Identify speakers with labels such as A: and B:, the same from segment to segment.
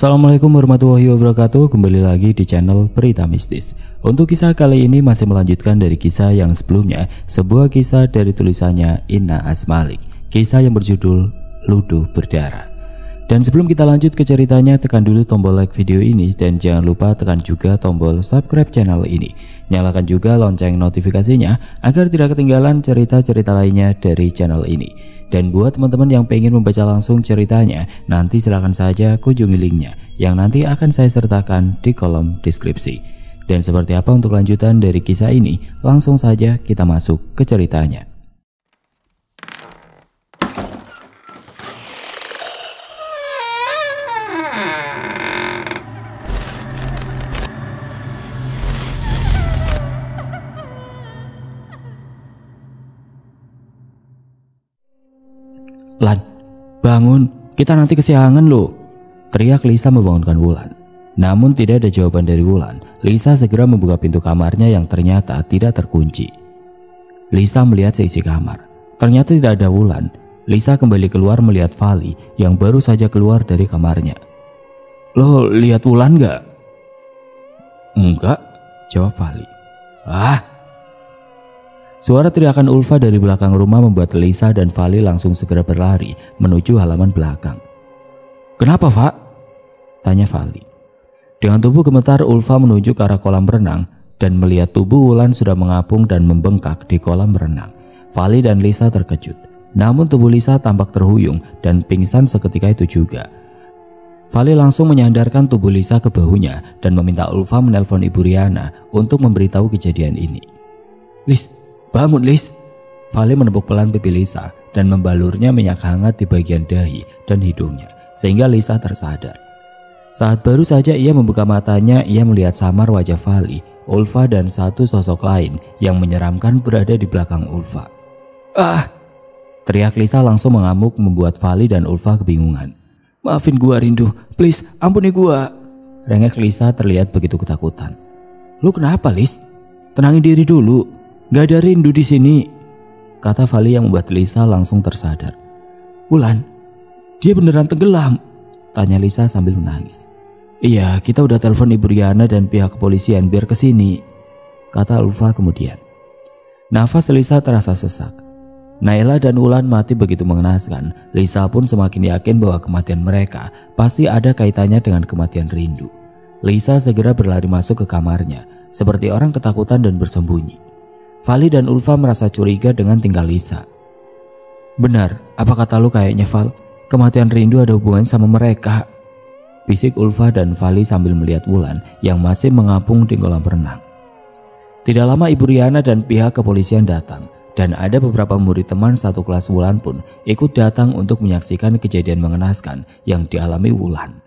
A: Assalamualaikum warahmatullahi wabarakatuh. Kembali lagi di channel Berita Mistis. Untuk kisah kali ini masih melanjutkan dari kisah yang sebelumnya, sebuah kisah dari tulisannya Inna Asmalik, kisah yang berjudul Luduh Berdarah. Dan sebelum kita lanjut ke ceritanya, tekan dulu tombol like video ini dan jangan lupa tekan juga tombol subscribe channel ini. Nyalakan juga lonceng notifikasinya agar tidak ketinggalan cerita-cerita lainnya dari channel ini. Dan buat teman-teman yang pengen membaca langsung ceritanya, nanti silahkan saja kunjungi linknya yang nanti akan saya sertakan di kolom deskripsi. Dan seperti apa untuk lanjutan dari kisah ini, langsung saja kita masuk ke ceritanya. "Lan, bangun, kita nanti kesiangan loh," teriak Lisa membangunkan Wulan. Namun tidak ada jawaban dari Wulan. Lisa segera membuka pintu kamarnya yang ternyata tidak terkunci. Lisa melihat seisi kamar. Ternyata tidak ada Wulan. Lisa kembali keluar melihat Vali yang baru saja keluar dari kamarnya. "Lo lihat Wulan gak?" "Enggak," jawab Vali. Suara teriakan Ulfa dari belakang rumah membuat Lisa dan Vali langsung segera berlari menuju halaman belakang. "Kenapa, Pak?" tanya Vali. Dengan tubuh gemetar, Ulfa menuju ke arah kolam renang dan melihat tubuh Wulan sudah mengapung dan membengkak di kolam renang. Vali dan Lisa terkejut, namun tubuh Lisa tampak terhuyung dan pingsan seketika itu juga. Vali langsung menyandarkan tubuh Lisa ke bahunya dan meminta Ulfa menelpon Ibu Riana untuk memberitahu kejadian ini. "Lis, bangun Lis." Vali menepuk pelan pipi Lisa dan membalurnya minyak hangat di bagian dahi dan hidungnya sehingga Lisa tersadar. Saat baru saja ia membuka matanya, ia melihat samar wajah Vali, Ulfa dan satu sosok lain yang menyeramkan berada di belakang Ulfa. Teriak Lisa langsung mengamuk membuat Vali dan Ulfa kebingungan. "Maafin gua Rindu, please ampuni gua," rengek Lisa terlihat begitu ketakutan. "Lu kenapa Lis? Tenangin diri dulu. Gak ada Rindu di sini," kata Vali yang membuat Lisa langsung tersadar. "Wulan, dia beneran tenggelam?" tanya Lisa sambil menangis. "Iya, kita udah telepon Ibu Riana dan pihak kepolisian biar kesini," kata Ulfa kemudian. Nafas Lisa terasa sesak. Naila dan Wulan mati begitu mengenaskan. Lisa pun semakin yakin bahwa kematian mereka pasti ada kaitannya dengan kematian Rindu. Lisa segera berlari masuk ke kamarnya seperti orang ketakutan dan bersembunyi. Vali dan Ulfa merasa curiga dengan tingkah Lisa. "Benar, apa kata lu kayaknya Val? Kematian Rindu ada hubungan sama mereka," bisik Ulfa dan Vali sambil melihat Wulan yang masih mengapung di kolam renang. Tidak lama Ibu Riana dan pihak kepolisian datang dan ada beberapa murid teman satu kelas Wulan pun ikut datang untuk menyaksikan kejadian mengenaskan yang dialami Wulan.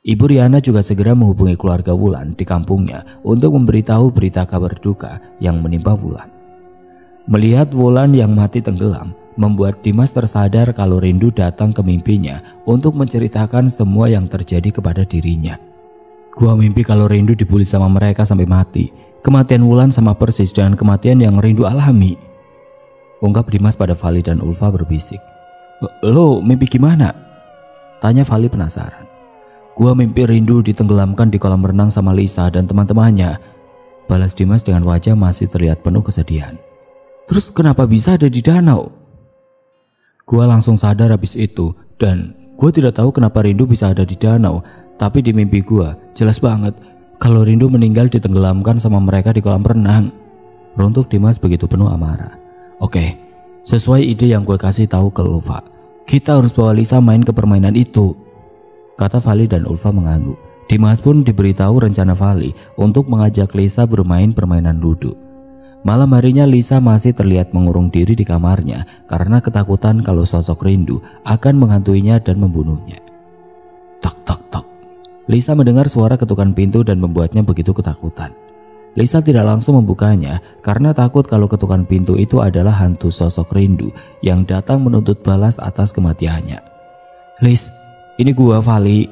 A: Ibu Riana juga segera menghubungi keluarga Wulan di kampungnya untuk memberitahu berita kabar duka yang menimpa Wulan. Melihat Wulan yang mati tenggelam membuat Dimas tersadar kalau Rindu datang ke mimpinya untuk menceritakan semua yang terjadi kepada dirinya. "Gua mimpi kalau Rindu dibully sama mereka sampai mati. Kematian Wulan sama persis dengan kematian yang Rindu alami," ungkap Dimas pada Vali dan Ulfa berbisik. "Lo mimpi gimana?" tanya Vali penasaran. "Gua mimpi Rindu ditenggelamkan di kolam renang sama Lisa dan teman-temannya," balas Dimas dengan wajah masih terlihat penuh kesedihan. "Terus kenapa bisa ada di danau?" "Gua langsung sadar habis itu dan gua tidak tahu kenapa Rindu bisa ada di danau, tapi di mimpi gua jelas banget kalau Rindu meninggal ditenggelamkan sama mereka di kolam renang," runtuk Dimas begitu penuh amarah. "Oke, sesuai ide yang gue kasih tahu ke Ulfa, kita harus bawa Lisa main ke permainan itu," kata Vali dan Ulfa mengangguk. Dimas pun diberitahu rencana Vali untuk mengajak Lisa bermain permainan ludo. Malam harinya Lisa masih terlihat mengurung diri di kamarnya karena ketakutan kalau sosok Rindu akan menghantuinya dan membunuhnya. Tok tok tok. Lisa mendengar suara ketukan pintu dan membuatnya begitu ketakutan. Lisa tidak langsung membukanya karena takut kalau ketukan pintu itu adalah hantu sosok Rindu yang datang menuntut balas atas kematiannya. "Lis, ini gua Vali,"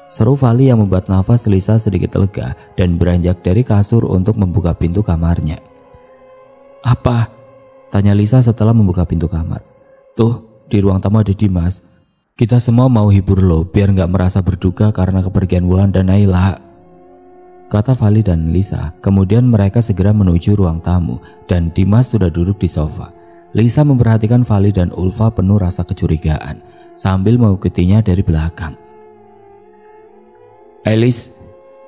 A: seru Vali yang membuat nafas Lisa sedikit lega dan beranjak dari kasur untuk membuka pintu kamarnya. "Apa?" tanya Lisa setelah membuka pintu kamar. "Tuh, di ruang tamu ada Dimas. Kita semua mau hibur lo biar gak merasa berduka karena kepergian Wulan dan Naila, kata Vali dan Lisa. Kemudian mereka segera menuju ruang tamu dan Dimas sudah duduk di sofa. Lisa memperhatikan Vali dan Ulfa penuh rasa kecurigaan sambil mengikutinya dari belakang. Lis,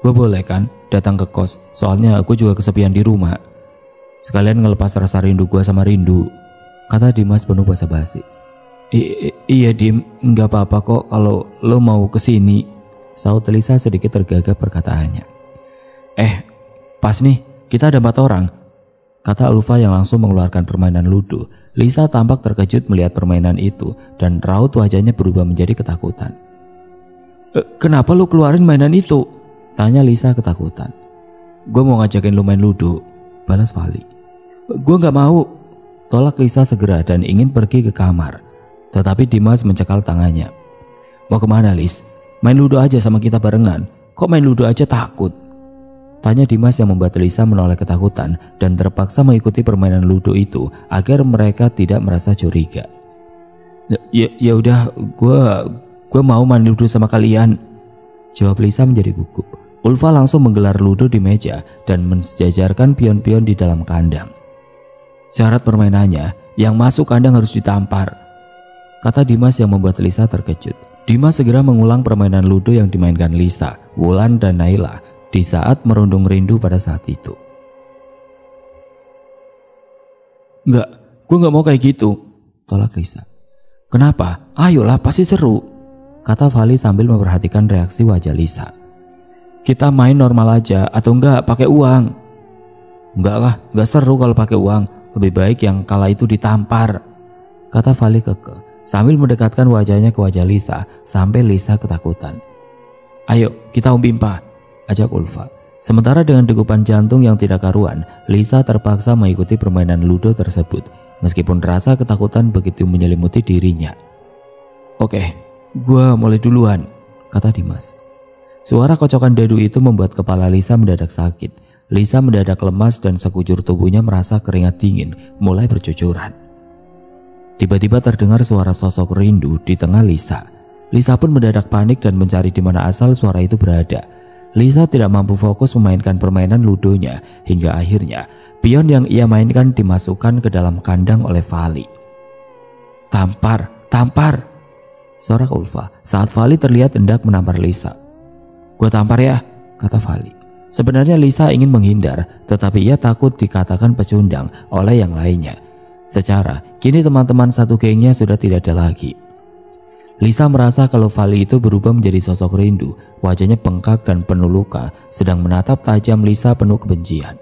A: gue boleh kan datang ke kos? Soalnya aku juga kesepian di rumah. Sekalian ngelepas rasa rindu gue sama Rindu, kata Dimas penuh basa-basi. Iya Dim, nggak apa-apa kok kalau lo mau kesini, saut Lisa sedikit tergagap perkataannya. Pas nih, kita ada 4 orang, kata Ulfa yang langsung mengeluarkan permainan ludo. Lisa tampak terkejut melihat permainan itu dan raut wajahnya berubah menjadi ketakutan. Kenapa lo keluarin mainan itu? Tanya Lisa ketakutan. Gue mau ngajakin lo main ludo, balas Vali. Gue gak mau, tolak Lisa segera dan ingin pergi ke kamar. Tetapi Dimas mencekal tangannya. Mau kemana Lis? Main ludo aja sama kita barengan. Kok main ludo aja takut? Tanya Dimas yang membuat Lisa menoleh ketakutan dan terpaksa mengikuti permainan ludo itu agar mereka tidak merasa curiga. Ya udah, gue mau main ludo sama kalian, jawab Lisa menjadi gugup. Ulfa langsung menggelar ludo di meja dan mensejajarkan pion-pion di dalam kandang. Syarat permainannya, yang masuk kandang harus ditampar, kata Dimas yang membuat Lisa terkejut. Dimas segera mengulang permainan ludo yang dimainkan Lisa, Wulan dan Naila di saat merundung rindu pada saat itu. Enggak, gue gak mau kayak gitu, tolak Lisa. Kenapa? Ayolah, pasti seru, kata Vali sambil memperhatikan reaksi wajah Lisa. Kita main normal aja atau enggak pakai uang? Enggak lah, enggak seru kalau pakai uang. Lebih baik yang kala itu ditampar, kata Vali kekeh sambil mendekatkan wajahnya ke wajah Lisa sampai Lisa ketakutan. Ayo kita umpimpa, ajak Ulfa. Sementara dengan degupan jantung yang tidak karuan, Lisa terpaksa mengikuti permainan ludo tersebut meskipun rasa ketakutan begitu menyelimuti dirinya. Oke, gua mulai duluan, kata Dimas. Suara kocokan dadu itu membuat kepala Lisa mendadak sakit. Lisa mendadak lemas dan sekujur tubuhnya merasa keringat dingin mulai bercucuran. Tiba-tiba terdengar suara sosok Rindu di tengah Lisa. Lisa pun mendadak panik dan mencari di mana asal suara itu berada. Lisa tidak mampu fokus memainkan permainan ludonya hingga akhirnya pion yang ia mainkan dimasukkan ke dalam kandang oleh Vali. Tampar, tampar, sorak Ulfa saat Vali terlihat hendak menampar Lisa. Gua tampar ya, kata Vali. Sebenarnya Lisa ingin menghindar, tetapi ia takut dikatakan pecundang oleh yang lainnya. Secara, kini teman-teman satu gengnya sudah tidak ada lagi. Lisa merasa kalau Vali itu berubah menjadi sosok Rindu. Wajahnya bengkak dan penuh luka, sedang menatap tajam Lisa penuh kebencian.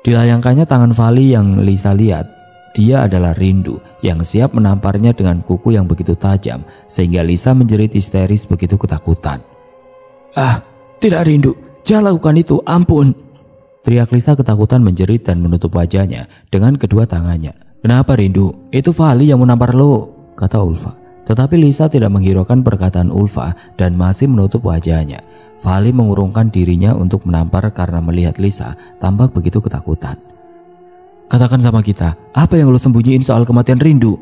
A: Dilayangkannya tangan Vali yang Lisa lihat, dia adalah Rindu yang siap menamparnya dengan kuku yang begitu tajam sehingga Lisa menjerit histeris begitu ketakutan. Tidak Rindu, jangan lakukan itu, ampun, teriak Lisa ketakutan menjerit dan menutup wajahnya dengan kedua tangannya. Kenapa Rindu? Itu Vali yang menampar lo, kata Ulfa. Tetapi Lisa tidak menghiraukan perkataan Ulfa dan masih menutup wajahnya. Vali mengurungkan dirinya untuk menampar karena melihat Lisa tampak begitu ketakutan. Katakan sama kita, apa yang lo sembunyiin soal kematian Rindu?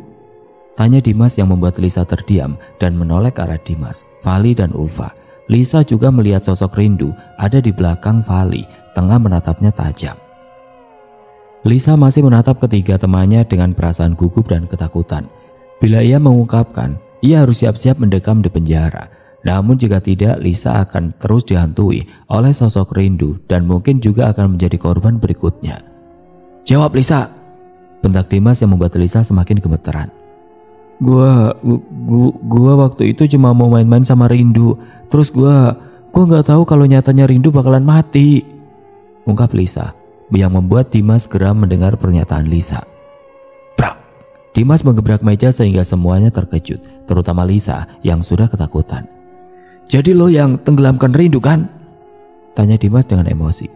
A: Tanya Dimas yang membuat Lisa terdiam dan menoleh ke arah Dimas, Vali dan Ulfa. Lisa juga melihat sosok Rindu ada di belakang Vali, tengah menatapnya tajam. Lisa masih menatap ketiga temannya dengan perasaan gugup dan ketakutan. Bila ia mengungkapkan, ia harus siap-siap mendekam di penjara. Namun jika tidak, Lisa akan terus dihantui oleh sosok Rindu dan mungkin juga akan menjadi korban berikutnya. Jawab Lisa, bentak Dimas yang membuat Lisa semakin gemeteran. Gua waktu itu cuma mau main-main sama Rindu. Terus gua nggak tahu kalau nyatanya Rindu bakalan mati, ungkap Lisa, yang membuat Dimas segera mendengar pernyataan Lisa. Brak! Dimas menggebrak meja sehingga semuanya terkejut, terutama Lisa yang sudah ketakutan. Jadi lo yang tenggelamkan Rindu kan? Tanya Dimas dengan emosi.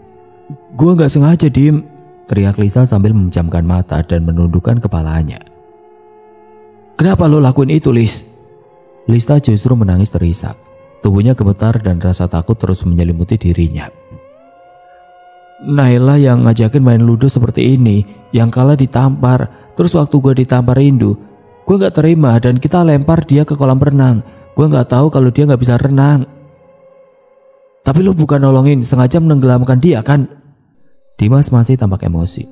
A: Gua nggak sengaja, Dim, teriak Lisa sambil memejamkan mata dan menundukkan kepalanya. Kenapa lo lakuin itu, Lis? Lisa justru menangis terisak. Tubuhnya gemetar dan rasa takut terus menyelimuti dirinya. Naila yang ngajakin main ludo seperti ini, yang kalah ditampar. Terus waktu gue ditampar Rindu, Gue gak terima dan kita lempar dia ke kolam renang. Gue gak tahu kalau dia gak bisa renang. Tapi lo bukan nolongin, sengaja menenggelamkan dia kan? Dimas masih tampak emosi.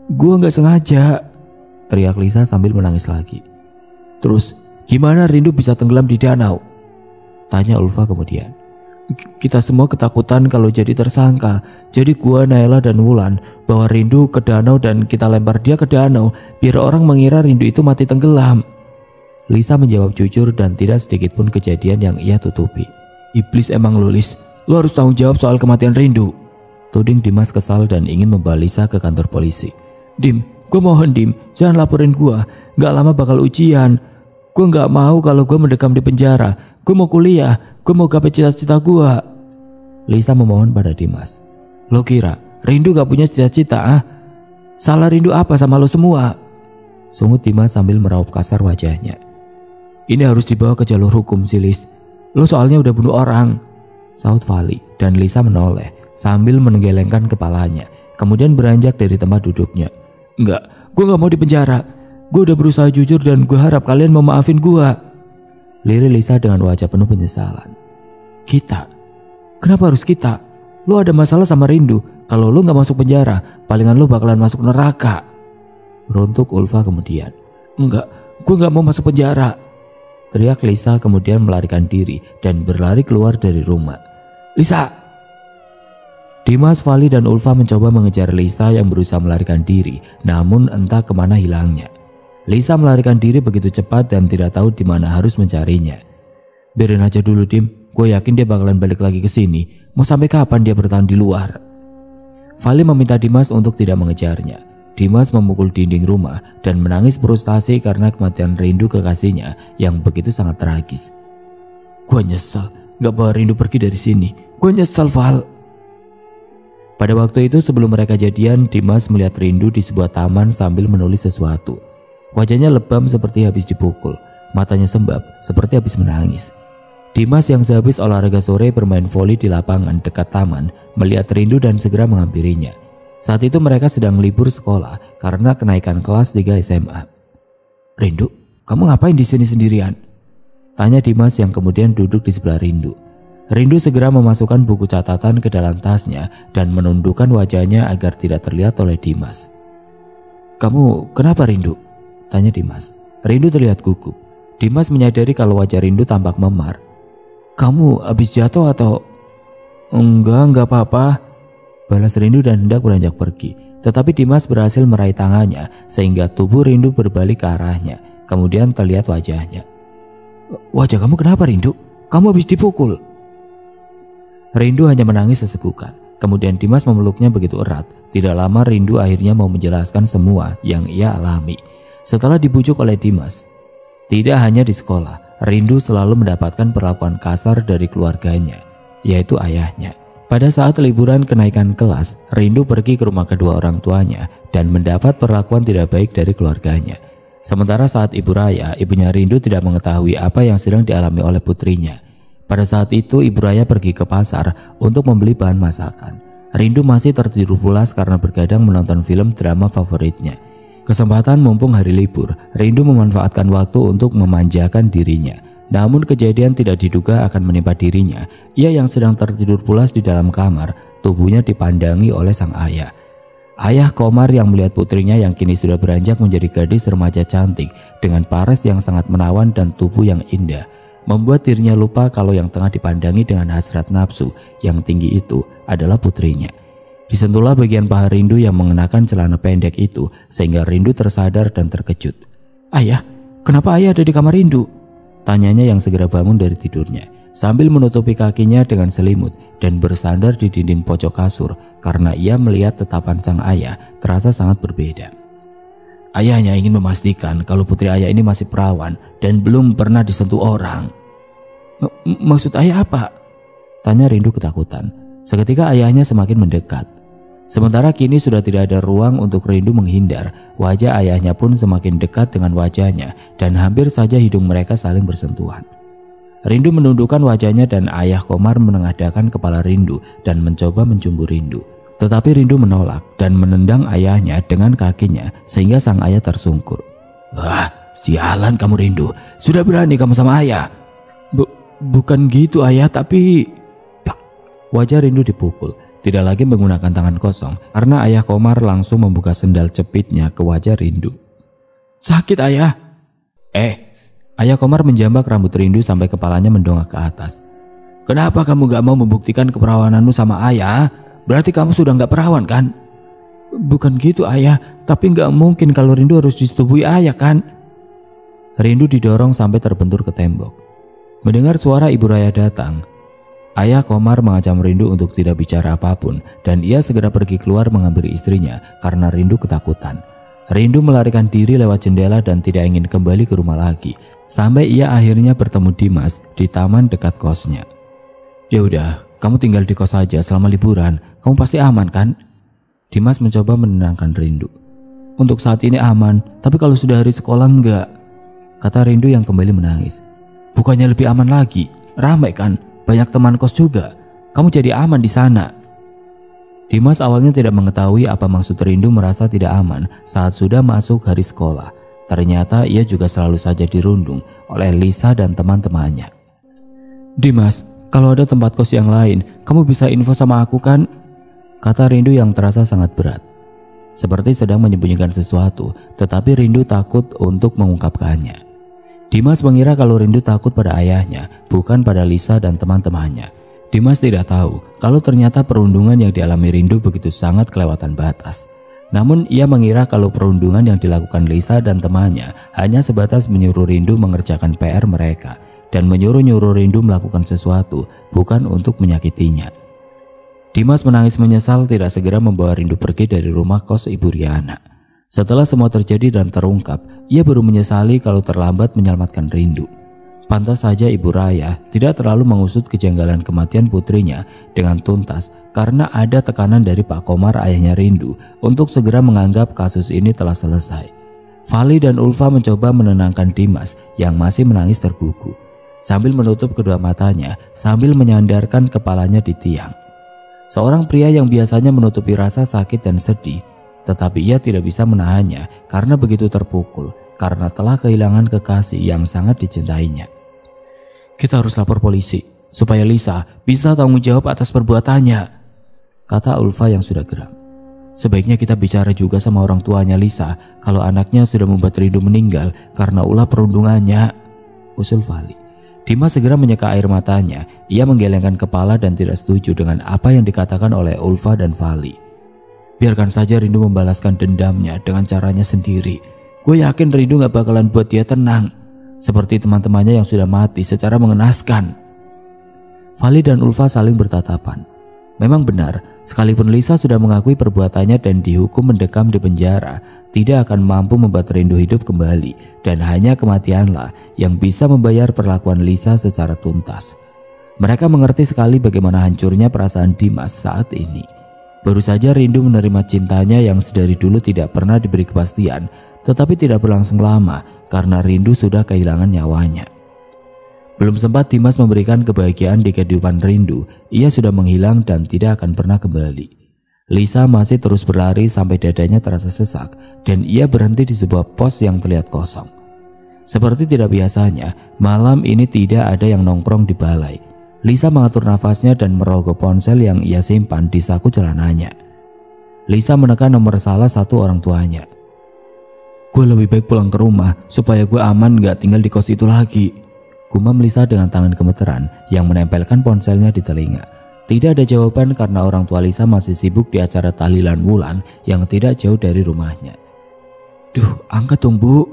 A: Gue gak sengaja, teriak Lisa sambil menangis lagi. Terus gimana Rindu bisa tenggelam di danau? Tanya Ulfa kemudian. Kita semua ketakutan kalau jadi tersangka. Jadi gua, Naila dan Wulan bawa Rindu ke danau dan kita lempar dia ke danau biar orang mengira Rindu itu mati tenggelam. Lisa menjawab jujur dan tidak sedikit pun kejadian yang ia tutupi. Iblis emang lu, Lis. Lo harus tanggung jawab soal kematian Rindu. Tuding Dimas kesal dan ingin membawa Lisa ke kantor polisi. Dim, gue mohon Dim, jangan laporin gue. Gak lama bakal ujian. Gue gak mau kalau gue mendekam di penjara. Gue mau kuliah, gue mau gapai cita-cita gue. Lisa memohon pada Dimas. Lo kira Rindu gak punya cita-cita ah? Salah Rindu apa sama lo semua? Sungut Dimas sambil meraup kasar wajahnya. Ini harus dibawa ke jalur hukum sih Lis. Lo soalnya udah bunuh orang, saut Fali, dan Lisa menoleh sambil menggelengkan kepalanya, kemudian beranjak dari tempat duduknya. Enggak, gue gak mau dipenjara. Gue udah berusaha jujur dan gue harap kalian mau maafin gue. Lirik Lisa dengan wajah penuh penyesalan. Kita? Kenapa harus kita? Lo ada masalah sama Rindu. Kalau lo gak masuk penjara, palingan lo bakalan masuk neraka. Runtuk Ulfa kemudian. Enggak, gue gak mau masuk penjara, teriak Lisa kemudian melarikan diri dan berlari keluar dari rumah. Lisa! Dimas, Fali, dan Ulfa mencoba mengejar Lisa yang berusaha melarikan diri, namun entah kemana hilangnya. Lisa melarikan diri begitu cepat dan tidak tahu di mana harus mencarinya. Biarin aja dulu Dim, gue yakin dia bakalan balik lagi ke sini. Mau sampai kapan dia bertahan di luar? Fali meminta Dimas untuk tidak mengejarnya. Dimas memukul dinding rumah dan menangis frustasi karena kematian Rindu kekasihnya yang begitu sangat tragis. Gue nyesel gak bawa Rindu pergi dari sini. Gue nyesel Val. Pada waktu itu sebelum mereka jadian, Dimas melihat Rindu di sebuah taman sambil menulis sesuatu. Wajahnya lebam seperti habis dipukul, matanya sembab seperti habis menangis. Dimas yang sehabis olahraga sore bermain voli di lapangan dekat taman melihat Rindu dan segera menghampirinya. Saat itu mereka sedang libur sekolah karena kenaikan kelas 3 SMA. Rindu, kamu ngapain di sini sendirian? Tanya Dimas yang kemudian duduk di sebelah Rindu. Rindu segera memasukkan buku catatan ke dalam tasnya dan menundukkan wajahnya agar tidak terlihat oleh Dimas. Kamu kenapa Rindu? Tanya Dimas. Rindu terlihat gugup. Dimas menyadari kalau wajah Rindu tampak memar. Kamu habis jatuh atau? Enggak apa-apa, balas Rindu dan hendak beranjak pergi. Tetapi Dimas berhasil meraih tangannya sehingga tubuh Rindu berbalik ke arahnya. Kemudian terlihat wajahnya. Wajah kamu kenapa Rindu? Kamu habis dipukul. Rindu hanya menangis sesegukan. Kemudian Dimas memeluknya begitu erat. Tidak lama Rindu akhirnya mau menjelaskan semua yang ia alami. Setelah dibujuk oleh Dimas, tidak hanya di sekolah, Rindu selalu mendapatkan perlakuan kasar dari keluarganya, yaitu ayahnya. Pada saat liburan kenaikan kelas, Rindu pergi ke rumah kedua orang tuanya dan mendapat perlakuan tidak baik dari keluarganya. Sementara saat Ibu Raya, ibunya Rindu tidak mengetahui apa yang sedang dialami oleh putrinya. Pada saat itu Ibu Raya pergi ke pasar untuk membeli bahan masakan. Rindu masih tertidur pulas karena bergadang menonton film drama favoritnya. Kesempatan mumpung hari libur, Rindu memanfaatkan waktu untuk memanjakan dirinya. Namun kejadian tidak diduga akan menimpa dirinya. Ia yang sedang tertidur pulas di dalam kamar, tubuhnya dipandangi oleh sang ayah. Ayah Komar yang melihat putrinya yang kini sudah beranjak menjadi gadis remaja cantik dengan paras yang sangat menawan dan tubuh yang indah, membuat dirinya lupa kalau yang tengah dipandangi dengan hasrat nafsu yang tinggi itu adalah putrinya. Disentuhlah bagian paha Rindu yang mengenakan celana pendek itu sehingga Rindu tersadar dan terkejut. Ayah, kenapa ayah ada di kamar Rindu? Tanyanya yang segera bangun dari tidurnya sambil menutupi kakinya dengan selimut dan bersandar di dinding pojok kasur karena ia melihat tatapan sang ayah terasa sangat berbeda. Ayahnya ingin memastikan kalau putri ayah ini masih perawan dan belum pernah disentuh orang. Maksud ayah apa? Tanya Rindu ketakutan. Seketika ayahnya semakin mendekat. Sementara kini sudah tidak ada ruang untuk Rindu menghindar. Wajah ayahnya pun semakin dekat dengan wajahnya dan hampir saja hidung mereka saling bersentuhan. Rindu menundukkan wajahnya dan ayah Komar menengadahkan kepala Rindu dan mencoba mencumbu Rindu. Tetapi Rindu menolak dan menendang ayahnya dengan kakinya sehingga sang ayah tersungkur. Wah, Sialan kamu Rindu, sudah berani kamu sama ayah. Bukan gitu ayah, tapi... Plak. Wajah Rindu dipukul, tidak lagi menggunakan tangan kosong karena ayah Komar langsung membuka sendal cepitnya ke wajah Rindu. Sakit ayah. Ayah Komar menjambak rambut Rindu sampai kepalanya mendongak ke atas. Kenapa kamu gak mau membuktikan keperawananmu sama ayah? Berarti kamu sudah gak perawan kan? Bukan gitu ayah, tapi gak mungkin kalau Rindu harus disetubui ayah kan? Rindu didorong sampai terbentur ke tembok. Mendengar suara Ibu Raya datang, ayah Komar mengancam Rindu untuk tidak bicara apapun dan ia segera pergi keluar menghampiri istrinya karena Rindu ketakutan. Rindu melarikan diri lewat jendela dan tidak ingin kembali ke rumah lagi sampai ia akhirnya bertemu Dimas di taman dekat kosnya. Ya udah, kamu tinggal di kos saja selama liburan, kamu pasti aman kan? Dimas mencoba menenangkan Rindu. Untuk saat ini aman, tapi kalau sudah hari sekolah enggak, kata Rindu yang kembali menangis. Bukannya lebih aman lagi, ramai kan, banyak teman kos juga, kamu jadi aman di sana. Dimas awalnya tidak mengetahui apa maksud Rindu merasa tidak aman saat sudah masuk hari sekolah. Ternyata ia juga selalu saja dirundung oleh Lisa dan teman-temannya. Dimas, kalau ada tempat kos yang lain, kamu bisa info sama aku kan? Kata Rindu yang terasa sangat berat. Seperti sedang menyembunyikan sesuatu, tetapi Rindu takut untuk mengungkapkannya. Dimas mengira kalau Rindu takut pada ayahnya, bukan pada Lisa dan teman-temannya. Dimas tidak tahu kalau ternyata perundungan yang dialami Rindu begitu sangat kelewatan batas. Namun ia mengira kalau perundungan yang dilakukan Lisa dan temannya hanya sebatas menyuruh Rindu mengerjakan PR mereka dan menyuruh-nyuruh Rindu melakukan sesuatu bukan untuk menyakitinya. Dimas menangis menyesal tidak segera membawa Rindu pergi dari rumah kos Ibu Riana. Setelah semua terjadi dan terungkap, ia baru menyesali kalau terlambat menyelamatkan Rindu. Pantas saja Ibu Raya tidak terlalu mengusut kejanggalan kematian putrinya dengan tuntas karena ada tekanan dari Pak Komar ayahnya Rindu untuk segera menganggap kasus ini telah selesai. Fali dan Ulfa mencoba menenangkan Dimas yang masih menangis tergugu sambil menutup kedua matanya sambil menyandarkan kepalanya di tiang. Seorang pria yang biasanya menutupi rasa sakit dan sedih, tetapi ia tidak bisa menahannya karena begitu terpukul karena telah kehilangan kekasih yang sangat dicintainya. Kita harus lapor polisi supaya Lisa bisa tanggung jawab atas perbuatannya, kata Ulfa yang sudah geram. Sebaiknya kita bicara juga sama orang tuanya Lisa kalau anaknya sudah membuat Rindu meninggal karena ulah perundungannya, usul Fali. Dimas segera menyeka air matanya. Ia menggelengkan kepala dan tidak setuju dengan apa yang dikatakan oleh Ulfa dan Fali. Biarkan saja Rindu membalaskan dendamnya dengan caranya sendiri. Gue yakin Rindu gak bakalan buat dia tenang seperti teman-temannya yang sudah mati secara mengenaskan. Fali dan Ulfa saling bertatapan. Memang benar, sekalipun Lisa sudah mengakui perbuatannya dan dihukum mendekam di penjara, tidak akan mampu membuat Rindu hidup kembali dan hanya kematianlah yang bisa membayar perlakuan Lisa secara tuntas. Mereka mengerti sekali bagaimana hancurnya perasaan Dimas saat ini. Baru saja Rindu menerima cintanya yang sedari dulu tidak pernah diberi kepastian, tetapi tidak berlangsung lama karena Rindu sudah kehilangan nyawanya. Belum sempat Dimas memberikan kebahagiaan di kehidupan Rindu, ia sudah menghilang dan tidak akan pernah kembali. Lisa masih terus berlari sampai dadanya terasa sesak dan ia berhenti di sebuah pos yang terlihat kosong. Seperti tidak biasanya, malam ini tidak ada yang nongkrong di balai. Lisa mengatur nafasnya dan merogoh ponsel yang ia simpan di saku celananya. Lisa menekan nomor salah satu orang tuanya. Gue lebih baik pulang ke rumah supaya gue aman gak tinggal di kos itu lagi, gumam Lisa dengan tangan gemeteran yang menempelkan ponselnya di telinga. Tidak ada jawaban karena orang tua Lisa masih sibuk di acara tahlilan wulan yang tidak jauh dari rumahnya. Duh, angkat dong Bu.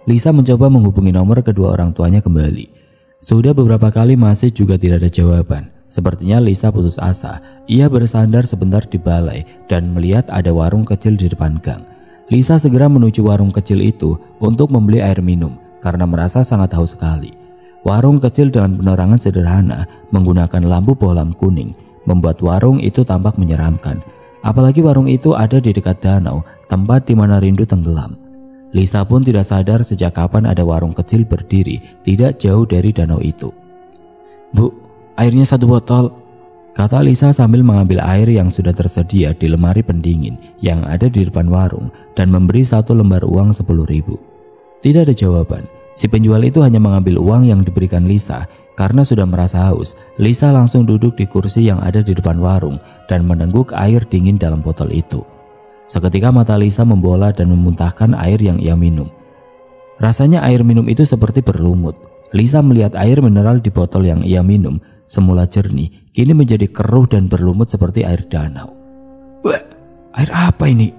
A: Lisa mencoba menghubungi nomor kedua orang tuanya kembali. Sudah beberapa kali masih juga tidak ada jawaban. Sepertinya Lisa putus asa. Ia bersandar sebentar di balai dan melihat ada warung kecil di depan gang. Lisa segera menuju warung kecil itu untuk membeli air minum karena merasa sangat haus sekali. Warung kecil dengan penerangan sederhana menggunakan lampu bohlam kuning membuat warung itu tampak menyeramkan. Apalagi warung itu ada di dekat danau, tempat di mana Rindu tenggelam. Lisa pun tidak sadar sejak kapan ada warung kecil berdiri tidak jauh dari danau itu. Bu, airnya 1 botol, kata Lisa sambil mengambil air yang sudah tersedia di lemari pendingin yang ada di depan warung dan memberi 1 lembar uang 10.000. Tidak ada jawaban. Si penjual itu hanya mengambil uang yang diberikan Lisa. Karena sudah merasa haus, Lisa langsung duduk di kursi yang ada di depan warung dan menengguk air dingin dalam botol itu. Seketika mata Lisa membola dan memuntahkan air yang ia minum. Rasanya air minum itu seperti berlumut. Lisa melihat air mineral di botol yang ia minum semula jernih, kini menjadi keruh dan berlumut seperti air danau. "Wah, air apa ini?"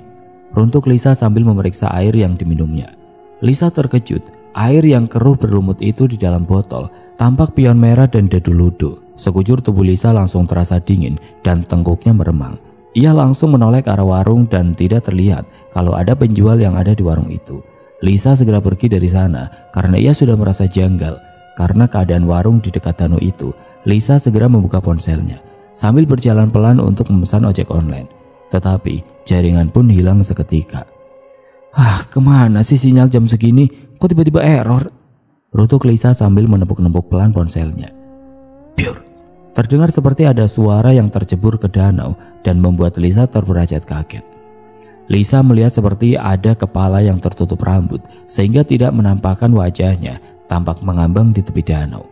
A: runtuk Lisa sambil memeriksa air yang diminumnya. Lisa terkejut, air yang keruh berlumut itu di dalam botol tampak pion merah dan dadu-ludu. Sekujur tubuh Lisa langsung terasa dingin dan tengkuknya meremang. Ia langsung menoleh ke arah warung dan tidak terlihat kalau ada penjual yang ada di warung itu. Lisa segera pergi dari sana karena ia sudah merasa janggal. Karena keadaan warung di dekat danau itu, Lisa segera membuka ponselnya sambil berjalan pelan untuk memesan ojek online. Tetapi jaringan pun hilang seketika. Kemana sih sinyal jam segini? Kok tiba-tiba error? Rutuk Lisa sambil menepuk-nepuk pelan ponselnya. Pure. Terdengar seperti ada suara yang tercebur ke danau dan membuat Lisa terberajat kaget. Lisa melihat seperti ada kepala yang tertutup rambut sehingga tidak menampakkan wajahnya, tampak mengambang di tepi danau.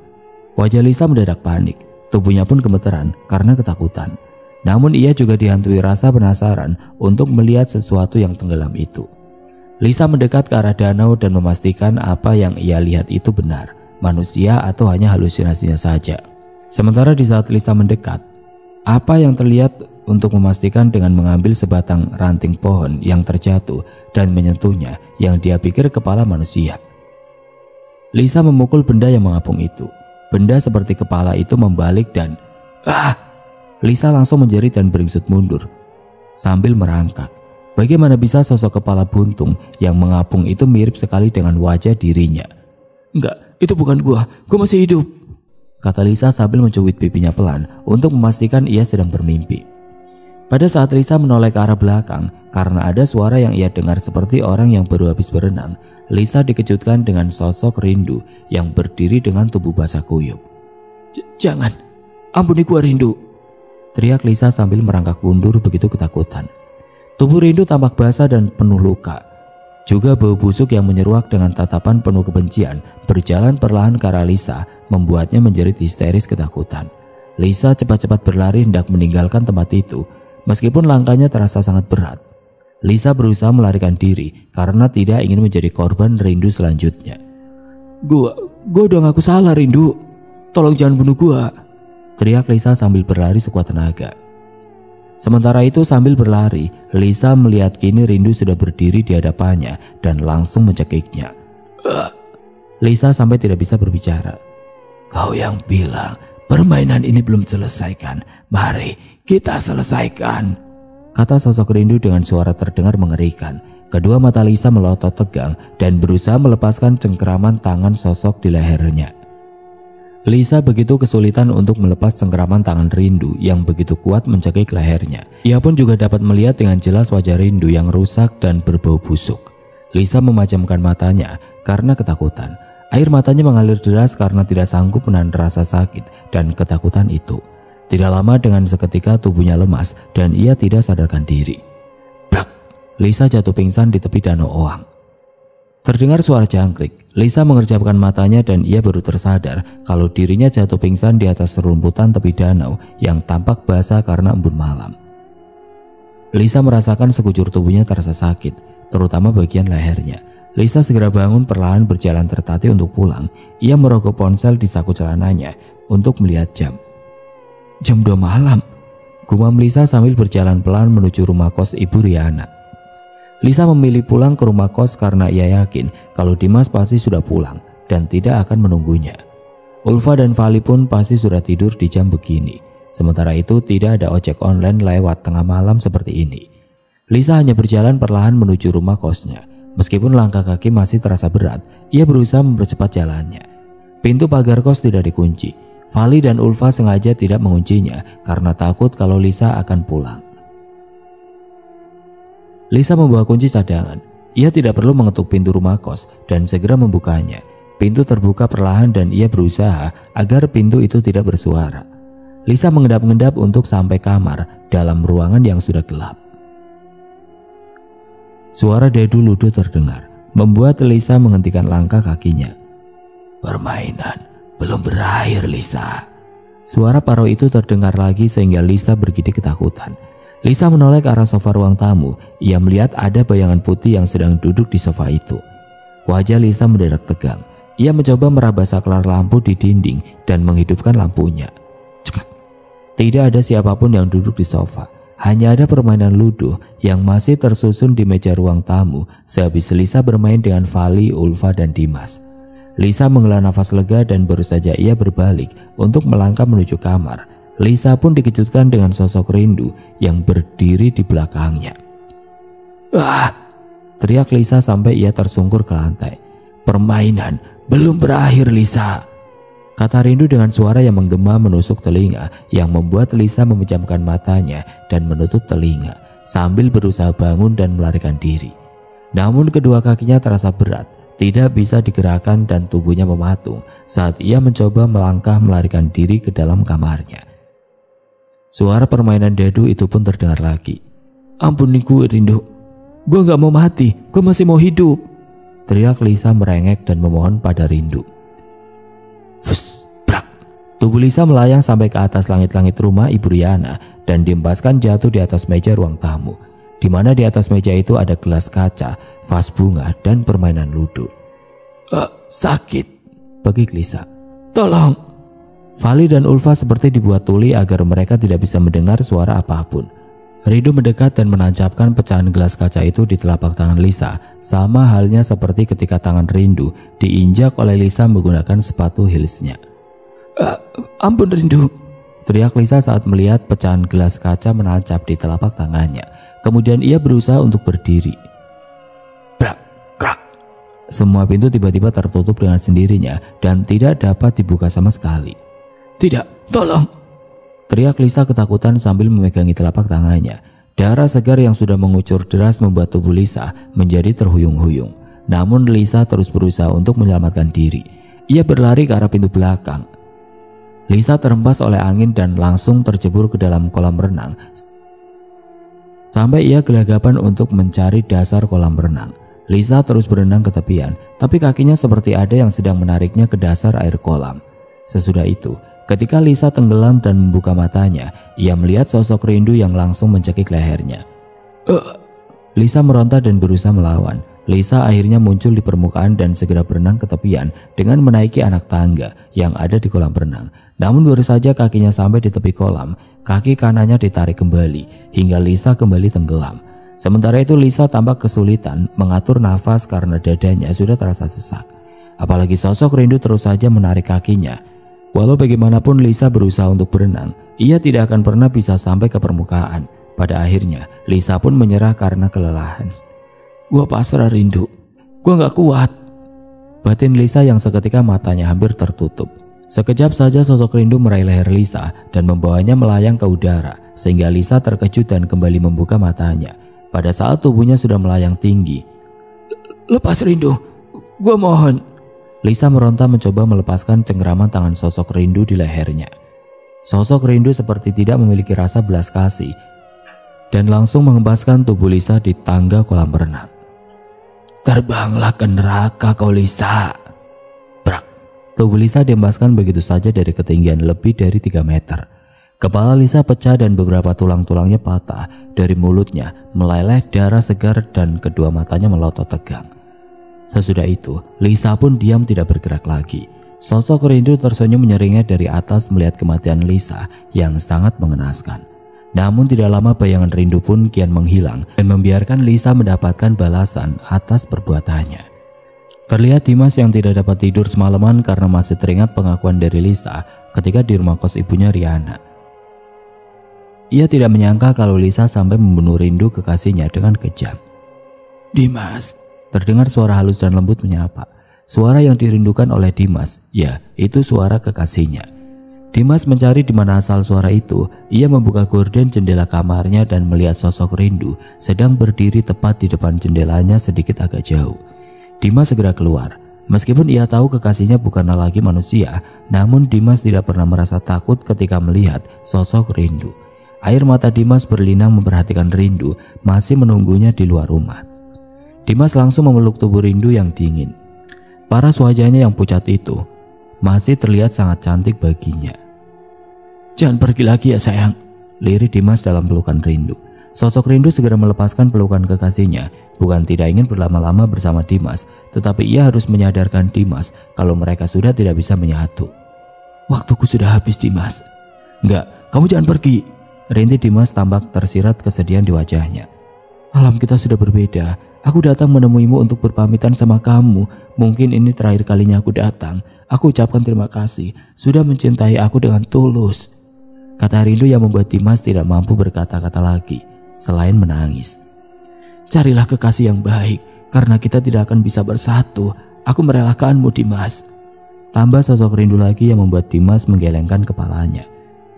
A: Wajah Lisa mendadak panik, tubuhnya pun gemeteran karena ketakutan. Namun ia juga dihantui rasa penasaran untuk melihat sesuatu yang tenggelam itu. Lisa mendekat ke arah danau dan memastikan apa yang ia lihat itu benar, manusia atau hanya halusinasinya saja. Sementara di saat Lisa mendekat, apa yang terlihat untuk memastikan dengan mengambil sebatang ranting pohon yang terjatuh dan menyentuhnya yang dia pikir kepala manusia. Lisa memukul benda yang mengapung itu. Benda seperti kepala itu membalik dan Lisa langsung menjerit dan beringsut mundur sambil merangkak. Bagaimana bisa sosok kepala buntung yang mengapung itu mirip sekali dengan wajah dirinya? Enggak, itu bukan gua masih hidup, kata Lisa sambil mencubit pipinya pelan untuk memastikan ia sedang bermimpi. Pada saat Lisa menoleh ke arah belakang karena ada suara yang ia dengar seperti orang yang baru habis berenang, Lisa dikejutkan dengan sosok Rindu yang berdiri dengan tubuh basah kuyup. Jangan, ampuni gua Rindu, teriak Lisa sambil merangkak mundur begitu ketakutan. Tubuh Rindu tampak basah dan penuh luka. Juga bau busuk yang menyeruak dengan tatapan penuh kebencian berjalan perlahan ke arah Lisa, membuatnya menjerit histeris ketakutan. Lisa cepat-cepat berlari hendak meninggalkan tempat itu. Meskipun langkahnya terasa sangat berat, Lisa berusaha melarikan diri karena tidak ingin menjadi korban Rindu selanjutnya. Gua udah ngaku salah Rindu, tolong jangan bunuh gua, teriak Lisa sambil berlari sekuat tenaga. Sementara itu sambil berlari, Lisa melihat kini Rindu sudah berdiri di hadapannya dan langsung mencekiknya. Lisa sampai tidak bisa berbicara. Kau yang bilang permainan ini belum selesaikan, mari kita selesaikan, kata sosok Rindu dengan suara terdengar mengerikan. Kedua mata Lisa melotot tegang dan berusaha melepaskan cengkeraman tangan sosok di lehernya. Lisa begitu kesulitan untuk melepas cengkeraman tangan Rindu yang begitu kuat mencekik lehernya. Ia pun juga dapat melihat dengan jelas wajah Rindu yang rusak dan berbau busuk. Lisa memejamkan matanya karena ketakutan. Air matanya mengalir deras karena tidak sanggup menahan rasa sakit dan ketakutan itu. Tidak lama dengan seketika tubuhnya lemas dan ia tidak sadarkan diri. Brak! Lisa jatuh pingsan di tepi danau Oang. Terdengar suara jangkrik. Lisa mengerjapkan matanya dan ia baru tersadar kalau dirinya jatuh pingsan di atas serumputan tepi danau yang tampak basah karena embun malam. Lisa merasakan sekujur tubuhnya terasa sakit, terutama bagian lehernya. Lisa segera bangun perlahan berjalan tertatih untuk pulang. Ia merogoh ponsel di saku celananya untuk melihat jam. Jam 2 malam, gumam Lisa sambil berjalan pelan menuju rumah kos Ibu Riana. Lisa memilih pulang ke rumah kos karena ia yakin kalau Dimas pasti sudah pulang dan tidak akan menunggunya. Ulfa dan Vali pun pasti sudah tidur di jam begini. Sementara itu tidak ada ojek online lewat tengah malam seperti ini. Lisa hanya berjalan perlahan menuju rumah kosnya. Meskipun langkah kaki masih terasa berat, ia berusaha mempercepat jalannya. Pintu pagar kos tidak dikunci. Vali dan Ulfa sengaja tidak menguncinya karena takut kalau Lisa akan pulang. Lisa membawa kunci cadangan. Ia tidak perlu mengetuk pintu rumah kos dan segera membukanya. Pintu terbuka perlahan dan ia berusaha agar pintu itu tidak bersuara. Lisa mengendap-endap untuk sampai kamar dalam ruangan yang sudah gelap. Suara dadu-ludu terdengar. membuat Lisa menghentikan langkah kakinya. "Permainan belum berakhir, Lisa." Suara Paro itu terdengar lagi sehingga Lisa bergidik ketakutan. Lisa menoleh ke arah sofa ruang tamu. Ia melihat ada bayangan putih yang sedang duduk di sofa itu. Wajah Lisa mendadak tegang. Ia mencoba meraba saklar lampu di dinding dan menghidupkan lampunya. Ceklek. Tidak ada siapapun yang duduk di sofa. Hanya ada permainan ludo yang masih tersusun di meja ruang tamu sehabis Lisa bermain dengan Vali, Ulfa, dan Dimas. Lisa menghela nafas lega dan baru saja ia berbalik untuk melangkah menuju kamar. Lisa pun dikejutkan dengan sosok Rindu yang berdiri di belakangnya. "Ah!" teriak Lisa sampai ia tersungkur ke lantai. "Permainan belum berakhir, Lisa," kata Rindu dengan suara yang menggema menusuk telinga yang membuat Lisa memejamkan matanya dan menutup telinga sambil berusaha bangun dan melarikan diri. Namun kedua kakinya terasa berat, tidak bisa digerakkan dan tubuhnya mematung saat ia mencoba melangkah melarikan diri ke dalam kamarnya. Suara permainan dadu itu pun terdengar lagi. "Ampuni gue, Rindu. Gue gak mau mati, gue masih mau hidup," teriak Lisa merengek dan memohon pada Rindu. Fus, brak. Tubuh Lisa melayang sampai ke atas langit-langit rumah Ibu Riana dan dihempaskan jatuh di atas meja ruang tamu, di mana di atas meja itu ada gelas kaca, vas bunga, dan permainan ludo. Sakit," bagi Lisa. "Tolong." Vali dan Ulfa seperti dibuat tuli agar mereka tidak bisa mendengar suara apapun. Rindu mendekat dan menancapkan pecahan gelas kaca itu di telapak tangan Lisa, sama halnya seperti ketika tangan Rindu diinjak oleh Lisa menggunakan sepatu heelsnya. Ampun Rindu," teriak Lisa saat melihat pecahan gelas kaca menancap di telapak tangannya. Kemudian ia berusaha untuk berdiri. Brak, krak. Semua pintu tiba-tiba tertutup dengan sendirinya dan tidak dapat dibuka sama sekali. "Tidak, tolong!" teriak Lisa ketakutan sambil memegangi telapak tangannya. Darah segar yang sudah mengucur deras membuat tubuh Lisa menjadi terhuyung-huyung. Namun Lisa terus berusaha untuk menyelamatkan diri. Ia berlari ke arah pintu belakang. Lisa terhempas oleh angin dan langsung terjebur ke dalam kolam renang. Sampai ia gelagapan untuk mencari dasar kolam renang. Lisa terus berenang ke tepian, tapi kakinya seperti ada yang sedang menariknya ke dasar air kolam. Sesudah itu, ketika Lisa tenggelam dan membuka matanya, ia melihat sosok Rindu yang langsung mencekik lehernya. Lisa meronta dan berusaha melawan. Lisa akhirnya muncul di permukaan dan segera berenang ke tepian dengan menaiki anak tangga yang ada di kolam renang. Namun baru saja kakinya sampai di tepi kolam, kaki kanannya ditarik kembali hingga Lisa kembali tenggelam. Sementara itu Lisa tampak kesulitan mengatur nafas karena dadanya sudah terasa sesak. Apalagi sosok Rindu terus saja menarik kakinya. Walau bagaimanapun Lisa berusaha untuk berenang, ia tidak akan pernah bisa sampai ke permukaan. Pada akhirnya Lisa pun menyerah karena kelelahan. "Gua pasrah Rindu, gua gak kuat," batin Lisa yang seketika matanya hampir tertutup. Sekejap saja sosok Rindu meraih leher Lisa dan membawanya melayang ke udara sehingga Lisa terkejut dan kembali membuka matanya. Pada saat tubuhnya sudah melayang tinggi. "Lepas Rindu, gua mohon." Lisa meronta mencoba melepaskan cengkraman tangan sosok Rindu di lehernya. Sosok Rindu seperti tidak memiliki rasa belas kasih dan langsung menghempaskan tubuh Lisa di tangga kolam renang. "Terbanglah ke neraka kau Lisa." Brak. Tubuh Lisa dihempaskan begitu saja dari ketinggian lebih dari 3 meter. Kepala Lisa pecah dan beberapa tulang-tulangnya patah. Dari mulutnya meleleh darah segar dan kedua matanya melotot tegang. Sesudah itu, Lisa pun diam tidak bergerak lagi. Sosok Rindu tersenyum menyeringnya dari atas melihat kematian Lisa yang sangat mengenaskan. Namun tidak lama bayangan Rindu pun kian menghilang dan membiarkan Lisa mendapatkan balasan atas perbuatannya. Terlihat Dimas yang tidak dapat tidur semalaman karena masih teringat pengakuan dari Lisa ketika di rumah kos ibunya Riana. Ia tidak menyangka kalau Lisa sampai membunuh Rindu kekasihnya dengan kejam. "Dimas," terdengar suara halus dan lembut menyapa. Suara yang dirindukan oleh Dimas, ya itu suara kekasihnya. Dimas mencari di mana asal suara itu. Ia membuka gorden jendela kamarnya dan melihat sosok Rindu sedang berdiri tepat di depan jendelanya sedikit agak jauh. Dimas segera keluar. Meskipun ia tahu kekasihnya bukanlah lagi manusia, namun Dimas tidak pernah merasa takut ketika melihat sosok Rindu. Air mata Dimas berlinang memperhatikan Rindu masih menunggunya di luar rumah. Dimas langsung memeluk tubuh Rindu yang dingin. Paras wajahnya yang pucat itu masih terlihat sangat cantik baginya. "Jangan pergi lagi ya sayang," lirik Dimas dalam pelukan Rindu. Sosok Rindu segera melepaskan pelukan kekasihnya. Bukan tidak ingin berlama-lama bersama Dimas, tetapi ia harus menyadarkan Dimas kalau mereka sudah tidak bisa menyatu. "Waktuku sudah habis, Dimas." "Enggak, kamu jangan pergi," rintih Dimas tampak tersirat kesedihan di wajahnya. "Alam kita sudah berbeda. Aku datang menemuimu untuk berpamitan sama kamu. Mungkin ini terakhir kalinya aku datang. Aku ucapkan terima kasih sudah mencintai aku dengan tulus," kata Rindu yang membuat Dimas tidak mampu berkata-kata lagi selain menangis. "Carilah kekasih yang baik, karena kita tidak akan bisa bersatu. Aku merelakanmu, Dimas," tambah sosok Rindu lagi yang membuat Dimas menggelengkan kepalanya.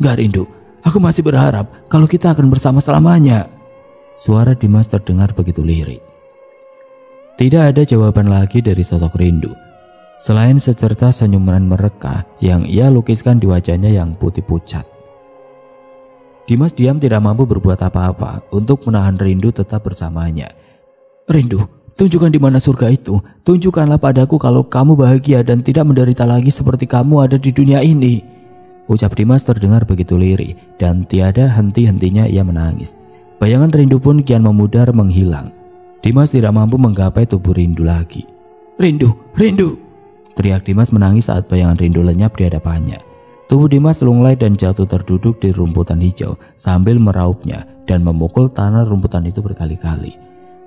A: "Gak, Rindu, aku masih berharap kalau kita akan bersama selamanya." Suara Dimas terdengar begitu lirik. Tidak ada jawaban lagi dari sosok Rindu, selain secercah senyuman mereka yang ia lukiskan di wajahnya yang putih pucat. Dimas diam tidak mampu berbuat apa-apa untuk menahan Rindu tetap bersamanya. "Rindu, tunjukkan di mana surga itu. Tunjukkanlah padaku kalau kamu bahagia dan tidak menderita lagi seperti kamu ada di dunia ini," ucap Dimas terdengar begitu lirih dan tiada henti-hentinya ia menangis. Bayangan Rindu pun kian memudar menghilang. Dimas tidak mampu menggapai tubuh Rindu lagi. "Rindu, Rindu!" teriak Dimas menangis saat bayangan Rindu lenyap di hadapannya. Tubuh Dimas lunglai dan jatuh terduduk di rumputan hijau sambil meraupnya dan memukul tanah rumputan itu berkali-kali.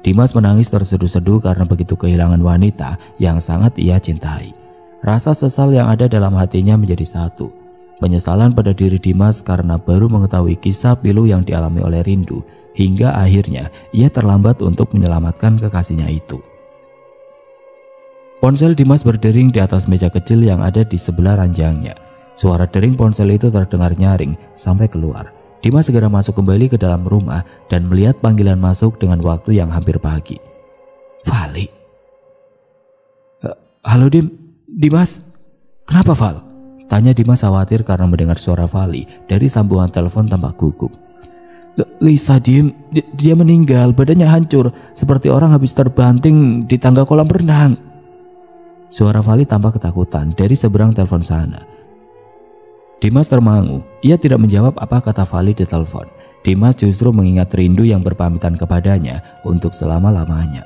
A: Dimas menangis terseduh-seduh karena begitu kehilangan wanita yang sangat ia cintai. Rasa sesal yang ada dalam hatinya menjadi satu. Penyesalan pada diri Dimas karena baru mengetahui kisah pilu yang dialami oleh Rindu, hingga akhirnya ia terlambat untuk menyelamatkan kekasihnya itu. Ponsel Dimas berdering di atas meja kecil yang ada di sebelah ranjangnya. Suara dering ponsel itu terdengar nyaring sampai keluar. Dimas segera masuk kembali ke dalam rumah dan melihat panggilan masuk dengan waktu yang hampir pagi. "Vali." "Halo Dimas. Kenapa, Val?" tanya Dimas khawatir karena mendengar suara Vali dari sambungan telepon tampak gugup. "Lisa, dia meninggal, badannya hancur seperti orang habis terbanting di tangga kolam renang." Suara Vali tampak ketakutan dari seberang telepon sana. Dimas termangu, ia tidak menjawab apa kata Vali di telepon. Dimas justru mengingat Rindu yang berpamitan kepadanya untuk selama-lamanya.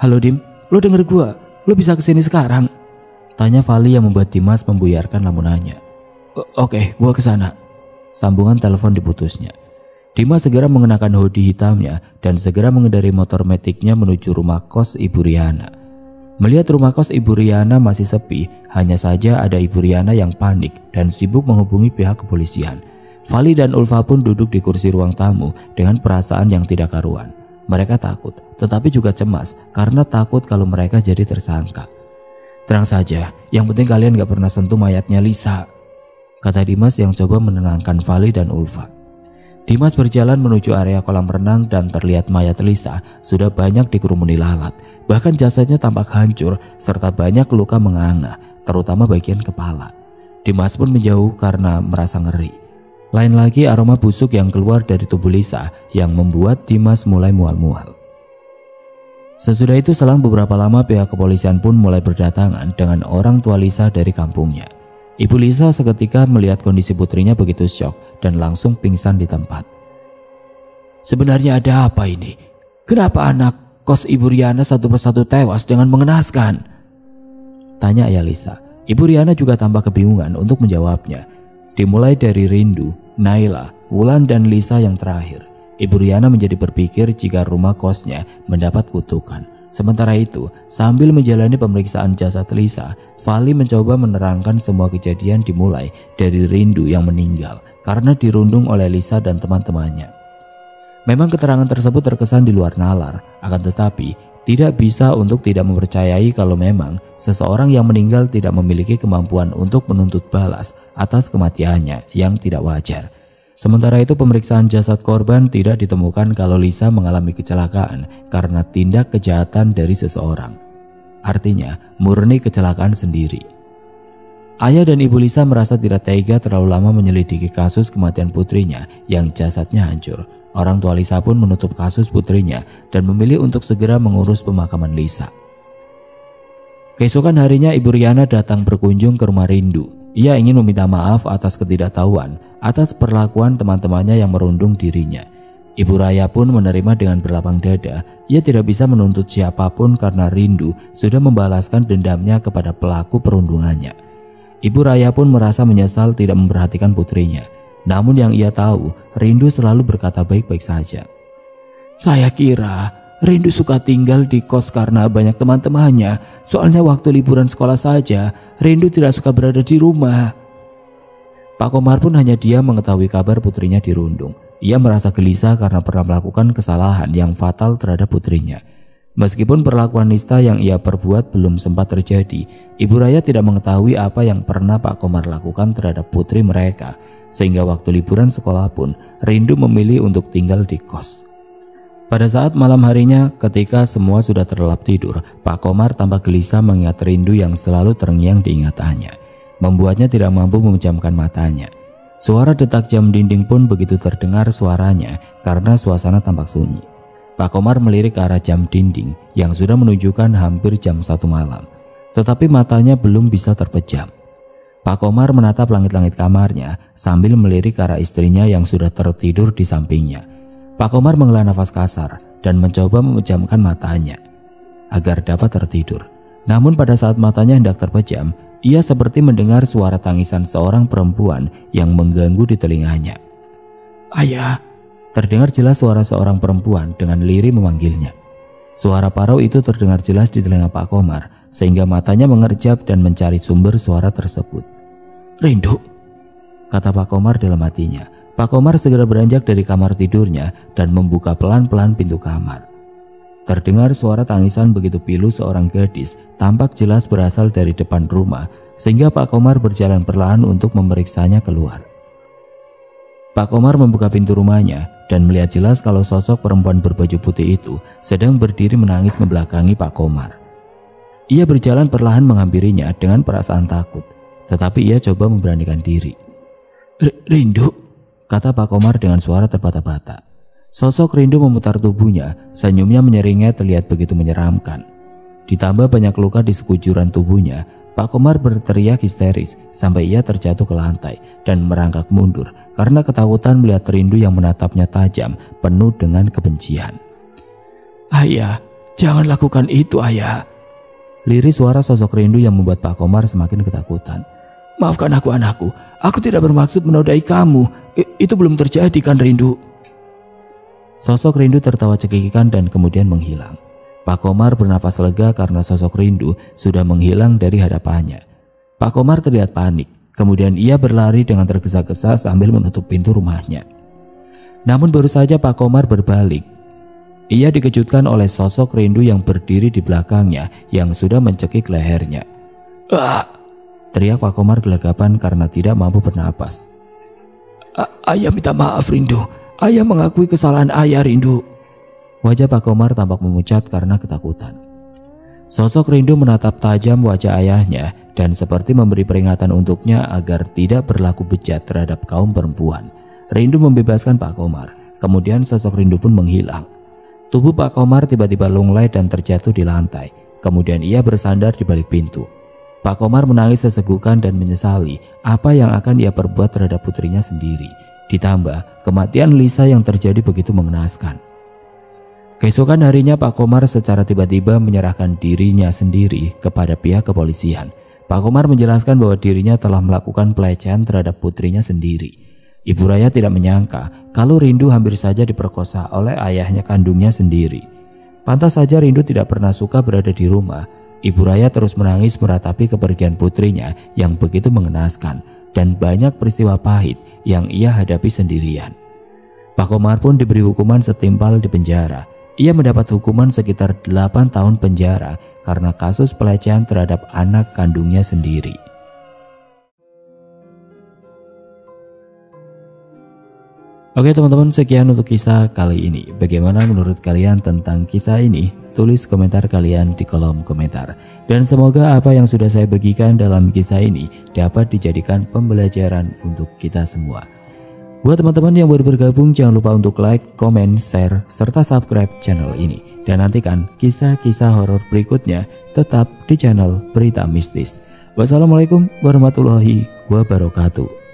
A: "Halo Dim, lo denger gua? Lo bisa kesini sekarang?" tanya Vali yang membuat Dimas membuyarkan lamunannya. Oke, gua kesana." Sambungan telepon diputusnya. Dimas segera mengenakan hoodie hitamnya dan segera mengendari motor metiknya menuju rumah kos Ibu Riana. Melihat rumah kos Ibu Riana masih sepi, hanya saja ada Ibu Riana yang panik dan sibuk menghubungi pihak kepolisian. Vali dan Ulfa pun duduk di kursi ruang tamu dengan perasaan yang tidak karuan. Mereka takut, tetapi juga cemas karena takut kalau mereka jadi tersangka. "Tenang saja, yang penting kalian gak pernah sentuh mayatnya Lisa," kata Dimas yang coba menenangkan Vali dan Ulfa. Dimas berjalan menuju area kolam renang dan terlihat mayat Lisa sudah banyak dikerumuni lalat. Bahkan jasadnya tampak hancur serta banyak luka menganga, terutama bagian kepala. Dimas pun menjauh karena merasa ngeri. Lain lagi aroma busuk yang keluar dari tubuh Lisa yang membuat Dimas mulai mual-mual. Sesudah itu selang beberapa lama pihak kepolisian pun mulai berdatangan dengan orang tua Lisa dari kampungnya. Ibu Lisa seketika melihat kondisi putrinya begitu syok dan langsung pingsan di tempat. "Sebenarnya ada apa ini? Kenapa anak kos Ibu Riana satu persatu tewas dengan mengenaskan?" tanya ayah Lisa. Ibu Riana juga tampak kebingungan untuk menjawabnya. Dimulai dari Rindu, Naila, Wulan dan Lisa yang terakhir. Ibu Riana menjadi berpikir jika rumah kosnya mendapat kutukan. Sementara itu, sambil menjalani pemeriksaan jasad Lisa, Vali mencoba menerangkan semua kejadian dimulai dari Rindu yang meninggal karena dirundung oleh Lisa dan teman-temannya. Memang keterangan tersebut terkesan di luar nalar, akan tetapi tidak bisa untuk tidak mempercayai kalau memang seseorang yang meninggal tidak memiliki kemampuan untuk menuntut balas atas kematiannya yang tidak wajar. Sementara itu pemeriksaan jasad korban tidak ditemukan kalau Lisa mengalami kecelakaan karena tindak kejahatan dari seseorang. Artinya murni kecelakaan sendiri. Ayah dan ibu Lisa merasa tidak tega terlalu lama menyelidiki kasus kematian putrinya yang jasadnya hancur. Orang tua Lisa pun menutup kasus putrinya dan memilih untuk segera mengurus pemakaman Lisa. Keesokan harinya Ibu Riana datang berkunjung ke rumah Rindu. Ia ingin meminta maaf atas ketidaktahuan atas perlakuan teman-temannya yang merundung dirinya. Ibu Raya pun menerima dengan berlapang dada. Ia tidak bisa menuntut siapapun karena Rindu sudah membalaskan dendamnya kepada pelaku perundungannya. Ibu Raya pun merasa menyesal tidak memperhatikan putrinya. Namun yang ia tahu, Rindu selalu berkata baik-baik saja. Saya kira Rindu suka tinggal di kos karena banyak teman-temannya. Soalnya waktu liburan sekolah saja, Rindu tidak suka berada di rumah. Pak Komar pun hanya diam mengetahui kabar putrinya dirundung. Ia merasa gelisah karena pernah melakukan kesalahan yang fatal terhadap putrinya. Meskipun perlakuan nista yang ia perbuat belum sempat terjadi, Ibu Raya tidak mengetahui apa yang pernah Pak Komar lakukan terhadap putri mereka. Sehingga waktu liburan sekolah pun Rindu memilih untuk tinggal di kos. Pada saat malam harinya ketika semua sudah terlelap tidur, Pak Komar tampak gelisah mengingat Rindu yang selalu terngiang diingatannya, membuatnya tidak mampu memejamkan matanya. Suara detak jam dinding pun begitu terdengar suaranya karena suasana tampak sunyi. Pak Komar melirik ke arah jam dinding yang sudah menunjukkan hampir jam 1 malam, tetapi matanya belum bisa terpejam. Pak Komar menatap langit-langit kamarnya sambil melirik ke arah istrinya yang sudah tertidur di sampingnya. Pak Komar menghela nafas kasar dan mencoba memejamkan matanya agar dapat tertidur. Namun pada saat matanya hendak terpejam, ia seperti mendengar suara tangisan seorang perempuan yang mengganggu di telinganya. Ayah, terdengar jelas suara seorang perempuan dengan lirih memanggilnya. Suara parau itu terdengar jelas di telinga Pak Komar sehingga matanya mengerjap dan mencari sumber suara tersebut. Rindu, kata Pak Komar dalam hatinya. Pak Komar segera beranjak dari kamar tidurnya dan membuka pelan-pelan pintu kamar. Terdengar suara tangisan begitu pilu seorang gadis tampak jelas berasal dari depan rumah sehingga Pak Komar berjalan perlahan untuk memeriksanya keluar. Pak Komar membuka pintu rumahnya dan melihat jelas kalau sosok perempuan berbaju putih itu sedang berdiri menangis membelakangi Pak Komar. Ia berjalan perlahan menghampirinya dengan perasaan takut, tetapi ia coba memberanikan diri. Rindu, kata Pak Komar dengan suara terbata-bata. Sosok Rindu memutar tubuhnya, senyumnya menyeringai terlihat begitu menyeramkan. Ditambah banyak luka di sekujuran tubuhnya, Pak Komar berteriak histeris sampai ia terjatuh ke lantai dan merangkak mundur karena ketakutan melihat Rindu yang menatapnya tajam penuh dengan kebencian. Ayah, jangan lakukan itu ayah. Lirih suara sosok Rindu yang membuat Pak Komar semakin ketakutan. Maafkan aku anakku, aku tidak bermaksud menodai kamu. Itu belum terjadi kan Rindu? Sosok Rindu tertawa cekikikan dan kemudian menghilang. Pak Komar bernafas lega karena sosok Rindu sudah menghilang dari hadapannya. Pak Komar terlihat panik, kemudian ia berlari dengan tergesa-gesa sambil menutup pintu rumahnya. Namun baru saja Pak Komar berbalik, ia dikejutkan oleh sosok Rindu yang berdiri di belakangnya yang sudah mencekik lehernya. Teriak Pak Komar gelagapan karena tidak mampu bernapas. Ayah minta maaf Rindu, ayah mengakui kesalahan ayah Rindu. Wajah Pak Komar tampak memucat karena ketakutan. Sosok Rindu menatap tajam wajah ayahnya dan seperti memberi peringatan untuknya agar tidak berlaku bejat terhadap kaum perempuan. Rindu membebaskan Pak Komar, kemudian sosok Rindu pun menghilang. Tubuh Pak Komar tiba-tiba lunglai dan terjatuh di lantai. Kemudian ia bersandar di balik pintu. Pak Komar menangis sesegukan dan menyesali apa yang akan ia perbuat terhadap putrinya sendiri. Ditambah kematian Lisa yang terjadi begitu mengenaskan. Keesokan harinya Pak Komar secara tiba-tiba menyerahkan dirinya sendiri kepada pihak kepolisian. Pak Komar menjelaskan bahwa dirinya telah melakukan pelecehan terhadap putrinya sendiri. Ibu Raya tidak menyangka kalau Rindu hampir saja diperkosa oleh ayahnya kandungnya sendiri. Pantas saja Rindu tidak pernah suka berada di rumah. Ibu Raya terus menangis meratapi kepergian putrinya yang begitu mengenaskan dan banyak peristiwa pahit yang ia hadapi sendirian. Pak Komar pun diberi hukuman setimpal di penjara. Ia mendapat hukuman sekitar 8 tahun penjara karena kasus pelecehan terhadap anak kandungnya sendiri. Oke teman-teman, sekian untuk kisah kali ini. Bagaimana menurut kalian tentang kisah ini? Tulis komentar kalian di kolom komentar. Dan semoga apa yang sudah saya bagikan dalam kisah ini dapat dijadikan pembelajaran untuk kita semua. Buat teman-teman yang baru bergabung, jangan lupa untuk like, komen, share, serta subscribe channel ini. Dan nantikan kisah-kisah horor berikutnya tetap di channel Berita Mistis. Wassalamualaikum warahmatullahi wabarakatuh.